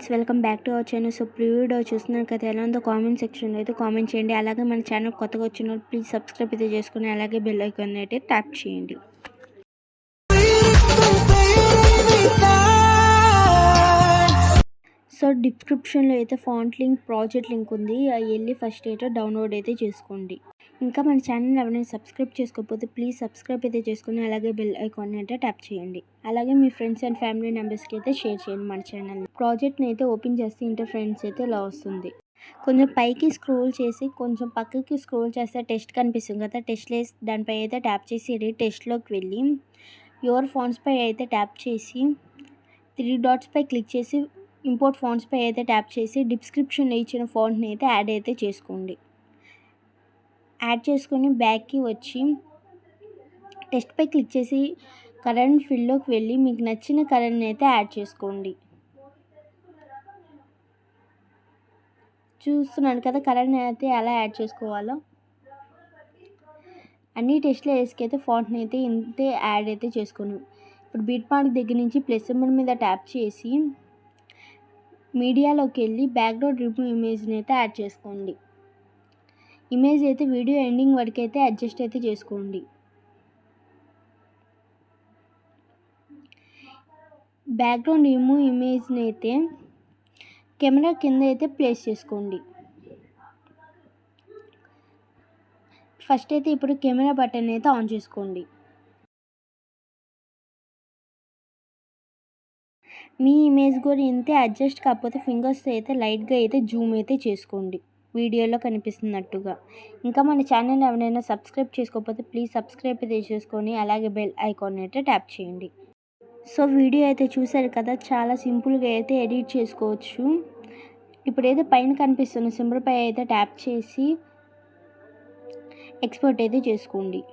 Friends, welcome back to our channel. So video చూస్తున్నారు కదా, ఎలా ఉందో కామెంట్ సెక్షన్లో అయితే కామెంట్ చేయండి. అలాగే మన ఛానల్ కొత్తగా వచ్చిన వాళ్ళు ప్లీజ్ సబ్స్క్రైబ్ అయితే చేసుకుని అలాగే బెల్ ఐకాన్ అయితే ట్యాప్ చేయండి. సో డిస్క్రిప్షన్లో అయితే ఫాంట్ లింక్, ప్రాజెక్ట్ లింక్ ఉంది. వెళ్ళి ఫస్ట్ అయితే డౌన్లోడ్ అయితే చేసుకోండి. ఇంకా మన ఛానల్ ఎవరైనా సబ్స్క్రైబ్ చేసుకోకపోతే ప్లీజ్ సబ్స్క్రైబ్ అయితే చేసుకుని అలాగే బెల్ ఐకాన్ అయితే ట్యాప్ చేయండి. అలాగే మీ ఫ్రెండ్స్ అండ్ ఫ్యామిలీ మెంబర్స్కి అయితే షేర్ చేయండి మన ఛానల్. ప్రాజెక్ట్ని అయితే ఓపెన్ చేస్తే ఇంటర్ ఫ్రెండ్స్ అయితే ఇలా వస్తుంది. కొంచెం పైకి స్క్రోల్ చేసి కొంచెం పక్కకి స్క్రోల్ చేస్తే టెస్ట్ కనిపిస్తుంది కదా, టెస్ట్ లేసి దానిపై అయితే ట్యాప్ చేసి టెస్ట్లోకి వెళ్ళి యువర్ ఫాంట్స్ పై అయితే ట్యాప్ చేసి 3 డాట్స్ పై క్లిక్ చేసి ఇంపోర్ట్ ఫాంట్స్ పై అయితే ట్యాప్ చేసి డిస్క్రిప్షన్లో ఇచ్చిన ఫాంట్ని అయితే యాడ్ అయితే చేసుకోండి. యాడ్ చేసుకొని బ్యాక్కి వచ్చి టెస్ట్ పై క్లిక్ చేసి కరెంట్ ఫీల్డ్లోకి వెళ్ళి మీకు నచ్చిన కలర్ని అయితే యాడ్ చేసుకోండి. చూస్తున్నాను కదా కలర్ని అయితే ఎలా యాడ్ చేసుకోవాలో. అన్ని టెస్ట్లో వేసుకైతే ఫాంట్ని అయితే ఇంతే యాడ్ అయితే చేసుకోండి. ఇప్పుడు బీట్ మార్క్ దగ్గర నుంచి ప్లస్ సింబల్ మీద ట్యాప్ చేసి మీడియాలోకి వెళ్ళి బ్యాక్గ్రౌండ్ రిమూవ్ ఇమేజ్ని అయితే యాడ్ చేసుకోండి. ఇమేజ్ అయితే వీడియో ఎండింగ్ వరకు అయితే అడ్జస్ట్ అయితే చేసుకోండి. బ్యాక్గ్రౌండ్ రిమూవ్ ఇమేజ్ని అయితే కెమెరా కింద అయితే ప్లేస్ చేసుకోండి. ఫస్ట్ అయితే ఇప్పుడు కెమెరా బటన్ అయితే ఆన్ చేసుకోండి. మీ ఇమేజ్ కూడా ఇంతే అడ్జస్ట్ కాకపోతే ఫింగర్స్ అయితే లైట్గా అయితే జూమ్ అయితే చేసుకోండి వీడియోలో కనిపిస్తున్నట్టుగా. ఇంకా మన ఛానల్ ఎవరైనా సబ్స్క్రైబ్ చేసుకోకపోతే ప్లీజ్ సబ్స్క్రైబ్ అయితే చేసుకొని అలాగే బెల్ ఐకాన్ అయితే ట్యాప్ చేయండి. సో వీడియో అయితే చూసారు కదా, చాలా సింపుల్గా అయితే ఎడిట్ చేసుకోవచ్చు. ఇప్పుడైతే పైన కనిపిస్తున్న సింబల్ పై అయితే ట్యాప్ చేసి ఎక్స్పోర్ట్ అయితే చేసుకోండి.